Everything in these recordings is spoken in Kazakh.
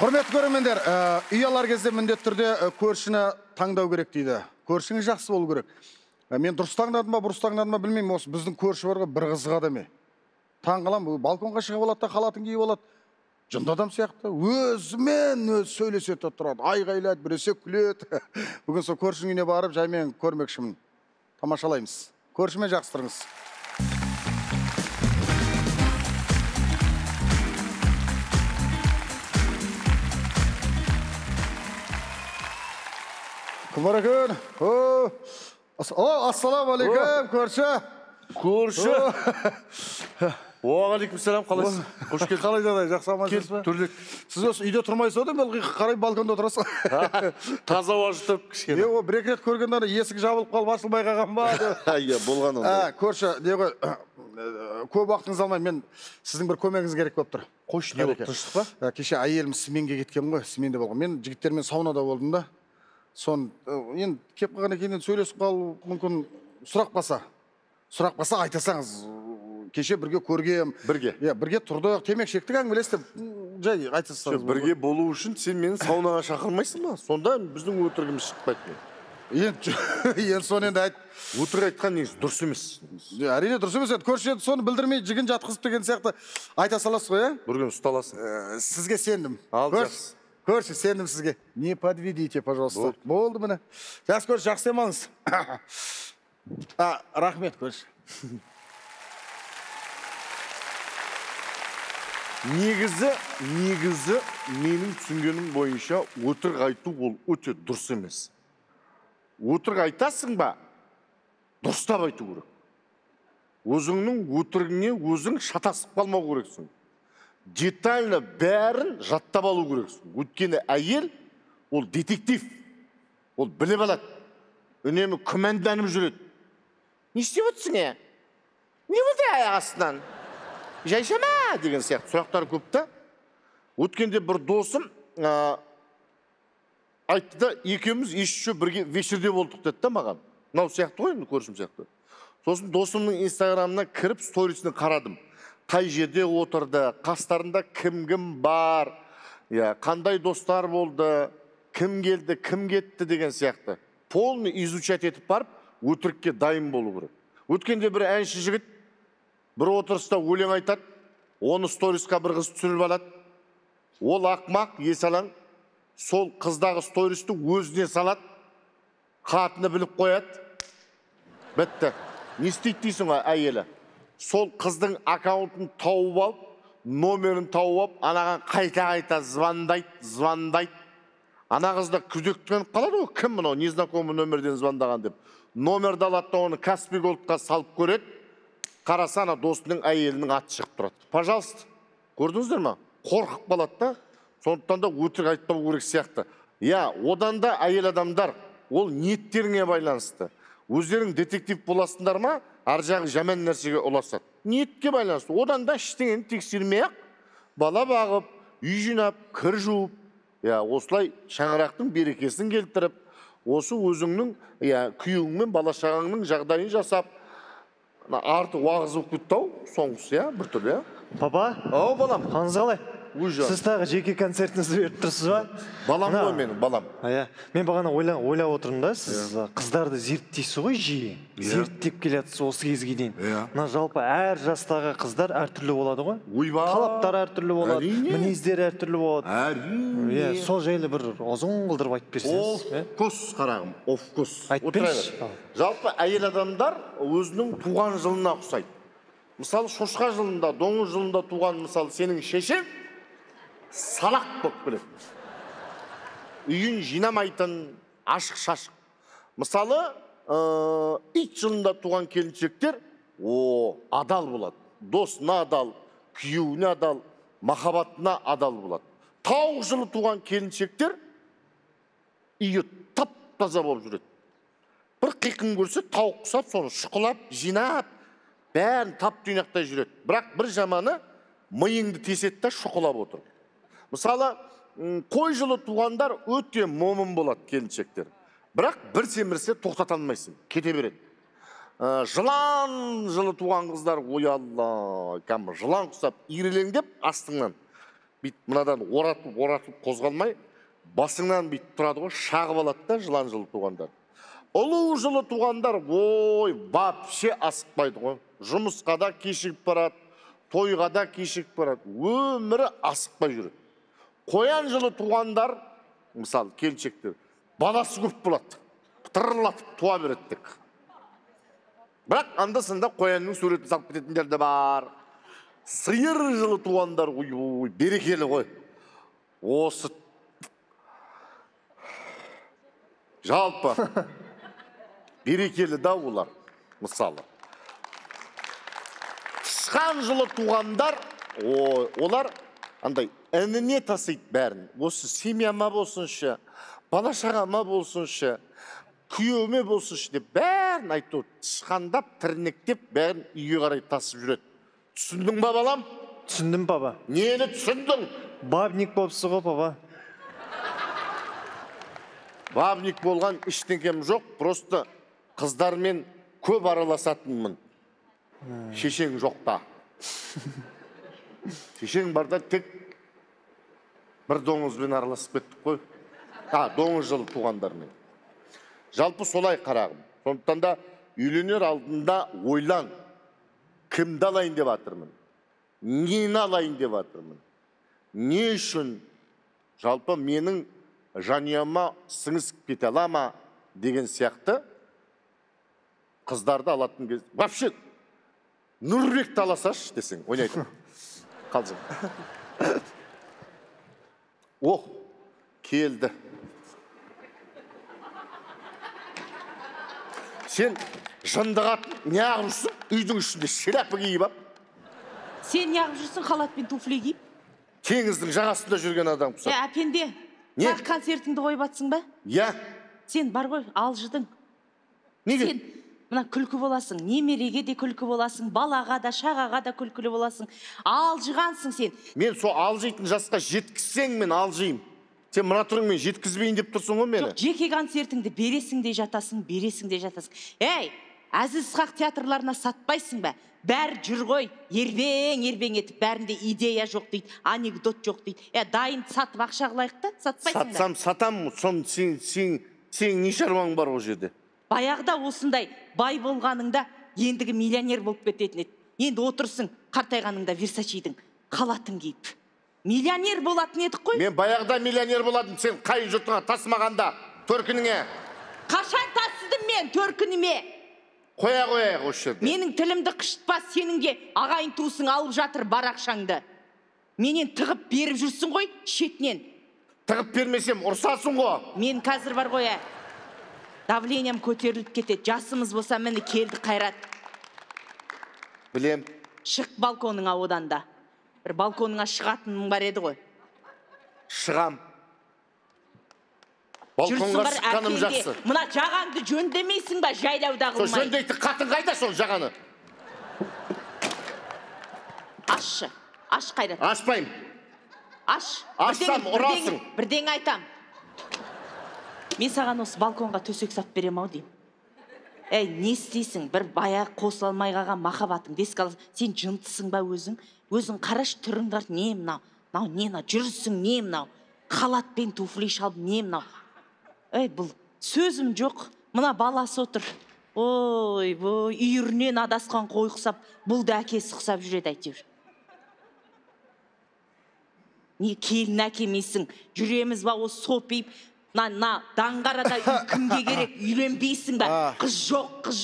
Құрметті көрермендер, үй алар кезде міндетті түрде көршіні таңдау керек дейді. Көршіңіз жақсы болу керек. Мен дұрыс таңдадым ба, бұрыс таңдадым ба білмеймін, осы біздің көрші бар ғой, бір қызық адам. Таңғалам, балконға шығып алады да, халатын киіп алады. Жынды адам сияқты, өзімен өзі сөйлеседі тұрады, айғайлайды, біресе күледі. Бүгін сол көршінің үйіне барып, жаймен көрмекшімін. Тамашалаймыз. Көршімен жақсы тұрыңыз. Кім бар екен? Ассаламалейкум, көрші. Көрші. Уағалейкум сәлем, қалайсыз? Қош келдің. Қалай жағдай, жақсы амансыз ба? Түрлік. Сіз осы үйде тұрмайсыз одан қарай балконда отырасыз. Таза ауа жұтып кішкене. Бір-екі рет көргенде есік жабылып қалып ашылмай қалған ба? Иә, болған онда. Көрші, не ғой, көп уақытыңыз алмай, мен сіздің бір көмегіңіз керек болып тұр. Қош, не болып тыныштық па? Кеше әйелім сменге кеткен ғой, сменде болған. Мен жігіттермен саунада болдым да. Сон, енді кеп қалған екеннен сөйлесіп қалу мүмкін. Сұрақ баса айтасаңыз. Кеше бірге көргем. Бірге? Иә, бірге тұрдық, темек шектік әңгімелестіп, жай айтасаңыз. Бірге болу үшін сен мені саунаға шақырмайсың ба? Сонда біздің өтірігіміз шықпайды. Енді соны енді айт. Өтірік айтқан негізі дұрыс емес. Әрине дұрыс емес. Көрші соны білдірмей жігін жатқызып деген сияқты айта саласыз ғой, бір күн ұсталасың. Сізге сендім. Ал жақсы. Көрші, сендім сізге. Не подведите, пожалуйста. Болды міне. Жақсы көрші, жақсы демалыңыз. Рахмет, көрші. Негізі менің түсінгенім бойынша өтірік айту ол өте дұрыс емес. Өтірік айтасың ба, дұрыстап айту керек. Өзіңнің өтірігіне өзің шатасып қалмау керексің. Детально бәрін жаттап алу керексің. Өйткені әйел ол детектив. Ол біліп алады. Үнемі күмәнданып жүреді. Не істеп отырсың, не болды аяқ астынан? Жайшама деген сияқты сұрақтар көп та. Өткенде бір досым айтты да, екеуміз еще бірге вечерде болдық деді да маған. Мынау сияқты ғой, көршім сияқты. Сосын досымның инстаграмына кіріп сторисini қарадым. Қай жерде отырды, қастарында кім бар, қандай достар болды, кім келді, кім кетті деген сияқты. Полный изучать етіп барып, өтірікке дайын болу керек. Өткенде бір әнші жігіт бір отырыста өлең айтады, оны сторисқа бір қыз түсіріп алады. Ол ақмақ, есалаң, сол қыздағы стористі өзіне салады, қатыны біліп қояды. Бітті. Не істейді дейсің ғой әйелі? Сол қыздың аккаунтын тауып алып, номерін тауып алып, анаған қайта звондайды. Ана қызда күдіктеніп қалады ғой, кім мынау, незнакомый номерден звондаған деп. Номерді алады да оны Каспий Голдқа салып көреді. Қараса ана досының әйелінің аты шығып тұрады. Пожалуйста, көрдіңіздер ма? Қорқып қалады да, сондықтан да өтірік айтпау керек сияқты. Одан да әйел адамдар, ол ниеттеріңе байланысты. Өздерің детектив боласыңдар ма, ар жағы жаман нәрсеге ұласады. Ниетке байланысты. Одан да ештеңені тексермей-ақ, бала бағып, үй жинап, кір жуып, осылай шаңырақтың берекесін келтіріп, осы өзіңнің күйеуіңмен бала шағаңның жағдайын жасап, арты уағыз болып кетті-ау, соңғысы, бір түрлі. Папа? Ау, балам. Қаңыз қалай? Сіз тағы жеке концертіңізді беріп тұрсыз ба? Балам ғой менің, балам. Мен бағана ойлап отырмын да, сіз қыздарды зерттейсіз ғой жиі. Зерттеп келетсіз осы кезге дейін. Жалпы әр жастағы қыздар әртүрлі болады ғой. Талаптар әртүрлі болады, мінездер әртүрлі болады. Әрине. Сол жайлы бір ұзын қылдырып айтып берсеңіз. Оф-кос қарағым, оф-кос. Айтып берші. Жалпы әйел адамдар өзінің туған жылына ұқсайды. Мысалы, шошқа жылында, доңыз жылында туған, мысалы, сенің шешең салақ болып келеді. Үйін жинамайтын, ашық-шашық. Мысалы, ит жылында туған келіншектер адал болады. Досына адал, күйеуіне адал, махаббатына адал болады. Тауық жылы туған келіншектер үйі тап-таза болып жүреді. Бір қиқын көрсе, тауық құсап, соны шұқылап, жинап, бәрін тап-түйнақтай жүреді. Бірақ бір жаманы миыңды теседі да шұқылап отыр. Мысалы, қой жылы туғандар өте момын болады келіншектер. Бірақ бір семірсе тоқтата алмайсың, кете береді. Жылан жылы туған қыздар, ой Алла, жылан құсап, ирелеңдеп астыңнан бүйтіп мынадан оратып қозғалмай, басыңнан бүйтіп тұрады ғой, шағып алады да жылан жылы туғандар. Ұлу жылы туғандар, ой, вообще асықпайды ғой. Жұмысқа да кешігіп барады, тойға да кешігіп барады. Өмірі асықпай жүреді. Қоян жылы туғандар, мысалы, келіншектер, баласы көп болады. Тырырлатып туа береді. Бірақ анда-санда қоянның суретін салып кететіндер де бар. Сиыр жылы туғандар, ой, берекелі ғой. Осы жалпы берекелі да олар, мысалы. Тышқан жылы туғандар, олар андай ініне тасиды бәрін. Осы семьяма болсыншы, бала-шағама болсыншы, күйеуіме болсыншы деп бәрін айтты. Тышқандап, тірнектеп, бәрін үйге қарай тасып жүреді. Түсіндің ба, балам? Түсіндім, папа. Нені түсіндің? Бабник болыпсыз ғой, папа. Бабник болған іштеңкем жоқ, просто қыздармен көп араласатынмын. Шешең жоқта. Шешең барда тек бір доңызбен араласып кеттік қой. Доңыз жылы туғандармен. Жалпы солай қарағым. Сондықтан да үйленер алдында ойлан. Кімді алайын деп атырмын? Нені алайын деп атырмын? Не үшін? Жалпы менің жанұяма сіңісіп кете ала ма деген сияқты қыздарды алатын кез. Вообще, Нұрбекті аласаш десең, ойнайтын. Қалжың. Ох, келді. Сен жындығатын неғып жүрсің? Үйдің ішінде шляпа киіп ап. Сен неғып жүрсің халат пен туфли киіп? Теңіздің жағасында жүрген адам құсап. Әпенде, бақ концертіңді қойып атсың ба? Сен бар ғой, алжыдың. Неге? Сен мына күлкі боласың, немереге де күлкі боласың, балаға да, шағаға да күлкілі боласың. Алжығансың сен. Мен сол алжитын жасқа жеткізсең мен алжиым. Сен мұна тұрыңмен жеткізбейін деп тұрсың ғой мені? Жоқ, жеке концертіңді бересің де жатасың, бересің де жатасың. Әй, Әзіз-Ысқақ театрларына сатпайсың ба? Бәр жүр ғой, ербең етіп, бәрінде идея жоқ дейді, анекдот жоқ дейді. Дайын сатып ақша қылайық та, сатпайсың ба? Сатам, сен не шаруаң бар ол жерде? Баяғыда осындай бай болғаныңда ендігі миллионер болып кететін еді. Енді отырсың, қартайғаныңда Версачидің халатын киіп. Миллионер болатын едік қой. Мен баяғыда миллионер боладым, сен қай жұртыңа тасымағанда, төркініңе. Қашан тасыдым мен төркініме? Қоя осы жерде. Менің тілімді қышытпа, сеніңге ағайын туысың алып жатыр барақшаңды. Менен тығып беріп жүрсің ғой, шетінен. Тығып бермесем, ұрсасың ғой. Мен қазір бар ғой, давлениям көтеріліп кетеді. Жасымыз болса мені келді қайрат. Білем. Шық балконыңа одан да. Бір балконыңа шығатының бар еді ғой. Шығам. Балконға шыққаным жақсы. Мұна жағаңды жөндемейсің ба, жайлауда қылмай? Сол жөндейді қатын қайда сол жағаны? Ашшы, аш қайрат. Ашпайым. Аш. Ашсам, ұрасың. Бірден айтам. Мен саған осы балконға төсек сап берем ау деймін. Әй, не істейсің? Бір бая қосыла алмай қалған махаббатың десік аласың. Сен жынтысың ба өзің? Өзің қараш түрің бар, не мынау? Не мынау? Жүрсің не мынау? Халат пен туфли шалып не мынау? Әй, бұл сөзім жоқ. Мына баласы отыр. Ой, үйірінен адасқан қой құсап, бұл да әкесі құсап жүреді әйтеуір. Не келін әкемейсің? Жүреміз ба осы сопиып? Даңғарада кімге керек, үйленбейсің ба? Қыз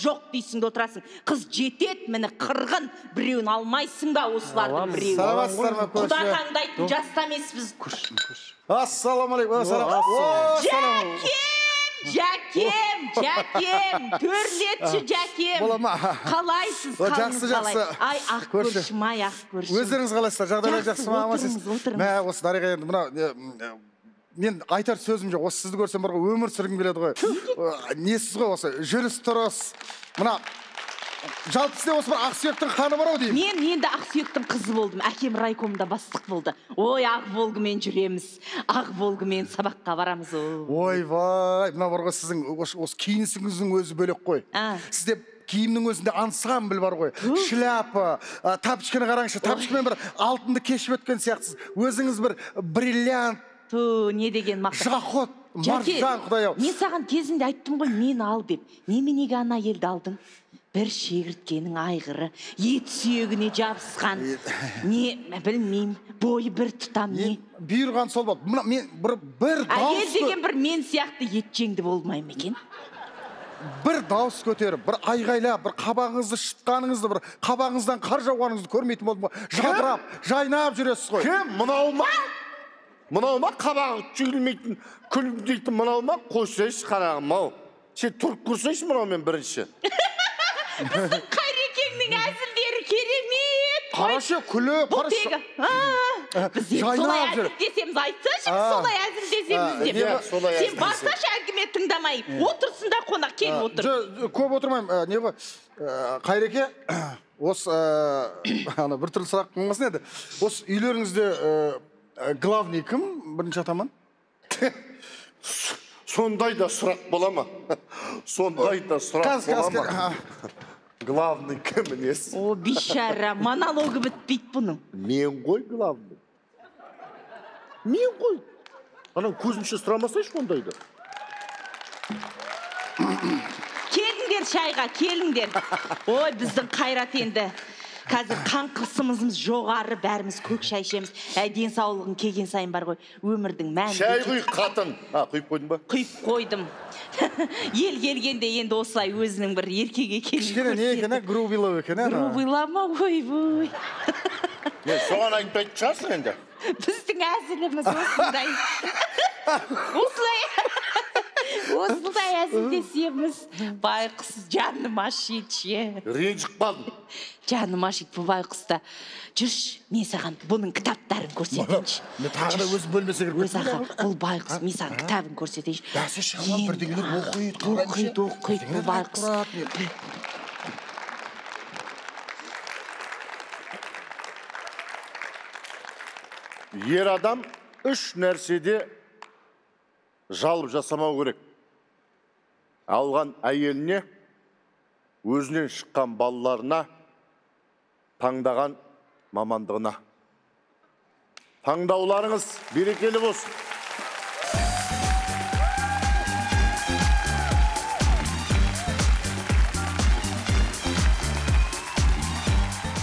жоқ дейсің де отырасың. Қыз жетет, мені қырғын, біреуін алмайсың ба осылардың біреуін? Саламатсыздар ма көрші? Құдақаңдайтын жаста емеспіз. Ассаламалейкум. Жәкем, төрлетші Жәкем. Бола ма? Қалайсыз, қалыңыз қалай? Ай, ақ көршім, ай, ақ көршім. Өздеріңіз қалайсыздар, жағдайлар жақсы ма? Отырыңыз. Мә, осы Дариға енді мына мен айтар сөзім жоқ. Осы сізді көрсем бар ғой, өмір сүргім келеді ғой. Несіз ғой осы, жүріс тұрыс. Мына жалпы сізде осы бір Ақсүйектің қаны бар ау деймін. Мен енді Ақсүйектің қызы болдым. Әкем райкомда бастық болды. Ой, ақ волгымен жүреміз. Ақ волгымен сабаққа барамыз. Ойбай, мына бар ғой сіздің осы киінісіңіздің өзі бөлек қой. Сізде киімнің өзінде аңсыған біл бар ғой. Шляпа, тапочканы қараңызшы, тапочкамен бір алтынды кешіп өткен сияқтысыз. Өзіңіз бір бриллиант. Не деген мақсат. Жақот, маржан, Құдай ау. Мен саған кезінде айттым ғой, мен ал деп. Неменеге ана елді алдың? Бір шегірткенің айғыры, ет сүйегіне жабысқан. Не, білмеймін, бойы бір тұтам не. Бұйырған сол болды. Мен бір дауыс... Әйел деген бір мен сияқты ет жеңді болмай ма екен? Бір дауыс көтеріп, бір айғайлап, бір қабағыңызды шытқаныңызды, бір қабағыңыздан қар жауғаныңызды көрмейтін болдым ғой. Жадырап, жайнап жүресіз ғой. Кім? Мынау ма? Мынау ма? Қабағы жүгілмейтін, күлімдейтін мынау ма? Қойсайшы қарағым, ау. Сен тұрып көрсейші мынау мен бірінші. Біздің Қайрекеңнің әзілдері керемет. Қарашы, күлі, қарашы. Біз солай әзілдесеміз, айтсашы, солай әзілдесеміз деп. Сен барсашы әңгіме тыңдамай, отырсын да қонақ келіп отыр. Көп отырмайым, не ғой, Қайреке, осы бір түрлі сұрақ қоймасын еді. Осы үйлеріңізде главный кім, бірінші атаман? Сондай да сұрақ бола ма? Сондай да сұрақ бола ма? Главный кім мінес? О, бишара, монологы бітпейді бұның. Мен ғой главный. Мен ғой. Анау көзімше сұрамасайшы ондайды. Келіңдер шайға, келіңдер. Ой, біздің Қайрат енді. Қазір қан қысымымыз жоғары, бәріміз көк шай ішеміз. Денсаулығың келген сайын бар ғой, өмірдің мәні. Шай құй қатын. Құйып қойдың ба? Құйып қойдым. Ел келгенде енді осылай өзінің бір еркек екенін кішкене не екен, грубилау екен, грубилама, ой. Соған айтпайтын шығарсың енді. Біздің әзіліміз осындай. Осылай әзілдесеміз. Байқұс жаным ашитше. Ренжіп қалдым. Жаным ашит бұл байқұста. Жүрші, мен саған бұның кітаптарын көрсетейінші. Мен тағы да өзі бөлмесе кіріп өз аға, бұл байқұс, мен саған кітабын көрсетейінші. Бәсі шығаман бірдегелер оқиды, бұл байқұс. Ер адам үш нәрседе жалып жасамау керек. Алған әйеліне, өзінен шыққан балаларына, таңдаған мамандығына. Таңдауларыңыз берекелі болсын.